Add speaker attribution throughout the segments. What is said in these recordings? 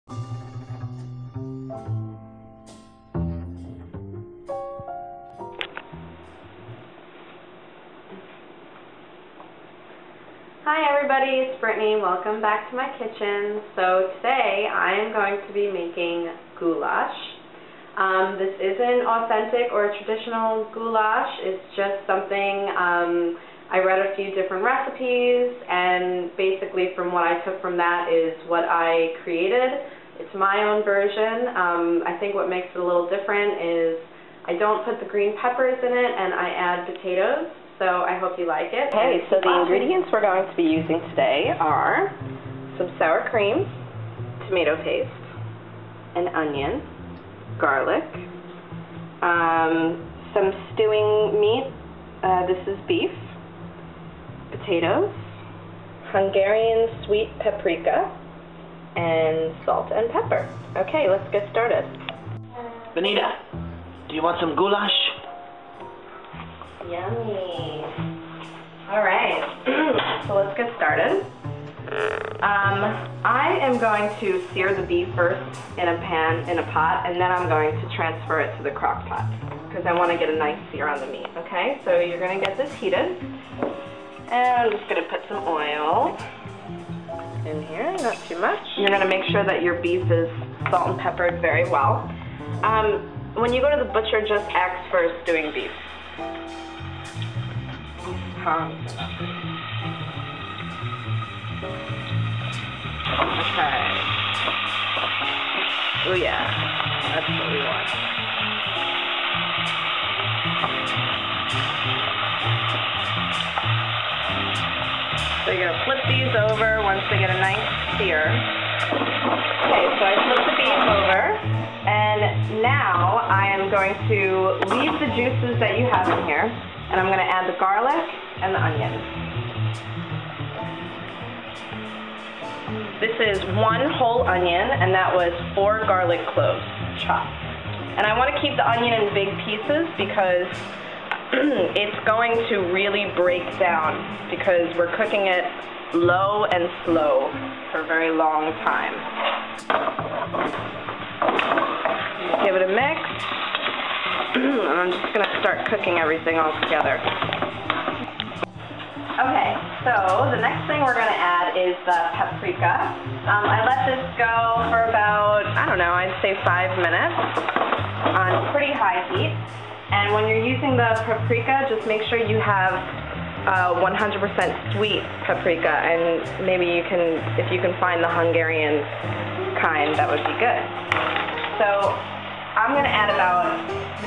Speaker 1: Hi everybody, it's Brittany. Welcome back to my kitchen. So today I am going to be making goulash. This isn't authentic or a traditional goulash. It's just something, I read a few different recipes, and basically from what I took from that is what I created. It's my own version. I think what makes it a little different is I don't put the green peppers in it and I add potatoes. So I hope you like it. Okay, so the ingredients we're going to be using today are some sour cream, tomato paste, an onion, garlic, some stewing meat, this is beef, potatoes, Hungarian Sweet Paprika, and salt and pepper. Okay, let's get started.
Speaker 2: Benita, do you want some goulash?
Speaker 1: Yummy. Alright, so let's get started. I am going to sear the beef first in a pot, and then I'm going to transfer it to the crock pot because I want to get a nice sear on the meat, okay? So you're going to get this heated, and I'm just going to put some oil in here, not too much. You're going to make sure that your beef is salt and peppered very well. When you go to the butcher, just ask for stewing beef. Okay. Oh yeah, that's what we want. So you're gonna flip these over once they get a nice sear. Okay, so I flipped the beef over, and now I am going to leave the juices that you have in here, and I'm going to add the garlic and the onion. This is 1 whole onion, and that was 4 garlic cloves chopped. And I want to keep the onion in big pieces because it's going to really break down because we're cooking it low and slow for a very long time. Give it a mix. I'm just going to start cooking everything all together. Okay, so the next thing we're going to add is the paprika. I let this go for about, I don't know, I'd say 5 minutes on pretty high heat. And when you're using the paprika, just make sure you have 100% sweet paprika, and maybe you can, if you can find the Hungarian kind, that would be good. So I'm going to add about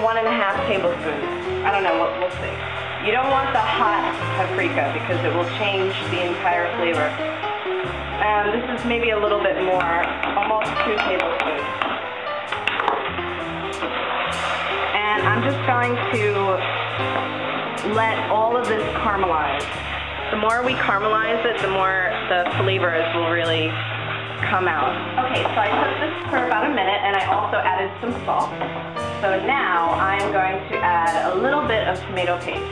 Speaker 1: 1.5 tablespoons. I don't know, we'll see. You don't want the hot paprika because it will change the entire flavor. This is maybe a little bit more, almost 2 tablespoons. And I'm just going to let all of this caramelize. The more we caramelize it, the more the flavors will really come out. Okay, so I cooked this for about a minute, and I also added some salt. So now I'm going to add a little bit of tomato paste.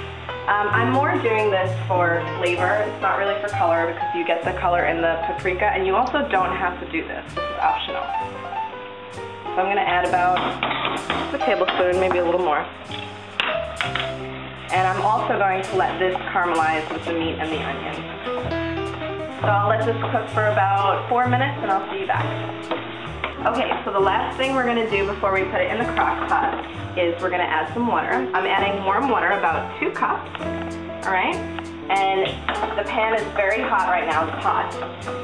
Speaker 1: I'm more doing this for flavor. It's not really for color because you get the color in the paprika, and you also don't have to do this. This is optional. So I'm going to add about a tablespoon, maybe a little more. And I'm also going to let this caramelize with the meat and the onions. So I'll let this cook for about 4 minutes, and I'll see you back. Okay, so the last thing we're going to do before we put it in the crock pot is we're going to add some water. I'm adding warm water, about 2 cups, all right? And the pan is very hot right now, the pot.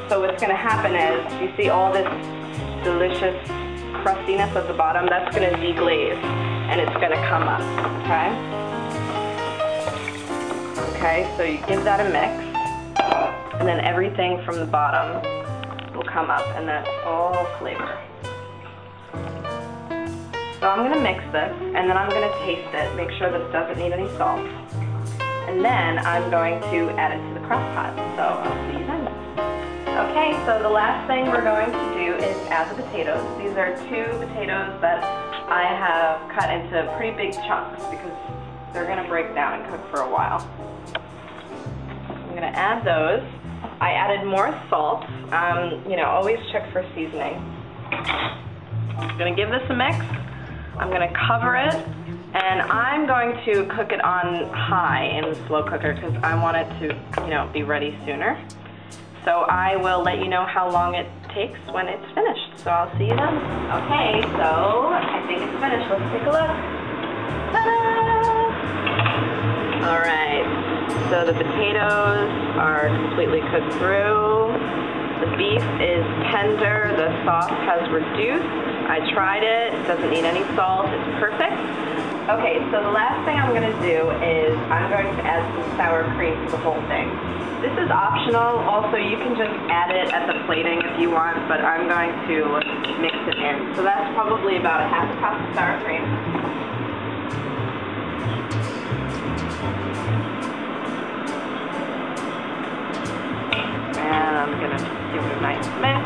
Speaker 1: So what's going to happen is, you see all this delicious crustiness at the bottom? That's going to deglaze, and it's going to come up, okay? Okay, so you give that a mix, and then everything from the bottom will come up, and that's all flavor. So I'm going to mix this, and then I'm going to taste it, make sure this doesn't need any salt. And then I'm going to add it to the crock pot, so I'll see you then. Okay, so the last thing we're going to do is add the potatoes. These are 2 potatoes that I have cut into pretty big chunks because they're going to break down and cook for a while. I'm going to add those. I added more salt. You know, always check for seasoning. I'm going to give this a mix. I'm going to cover it, and I'm going to cook it on high in the slow cooker because I want it to, be ready sooner. So I will let you know how long it takes when it's finished. So I'll see you then. Okay, so I think it's finished. Let's take a look. Ta-da! All right, so the potatoes are completely cooked through. The beef is tender. The sauce has reduced. I tried it. It doesn't need any salt. It's perfect. Okay, so the last thing I'm going to do is I'm going to add some sour cream to the whole thing. This is optional. Also, you can just add it at the plating if you want, but I'm going to mix it in. So that's probably about a half a cup of sour cream. And I'm going to give it a nice mix.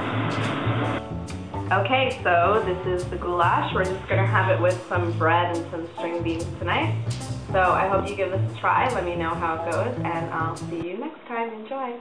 Speaker 1: Okay, so this is the goulash. We're just going to have it with some bread and some string beans tonight. So I hope you give this a try. Let me know how it goes, and I'll see you next time. Enjoy.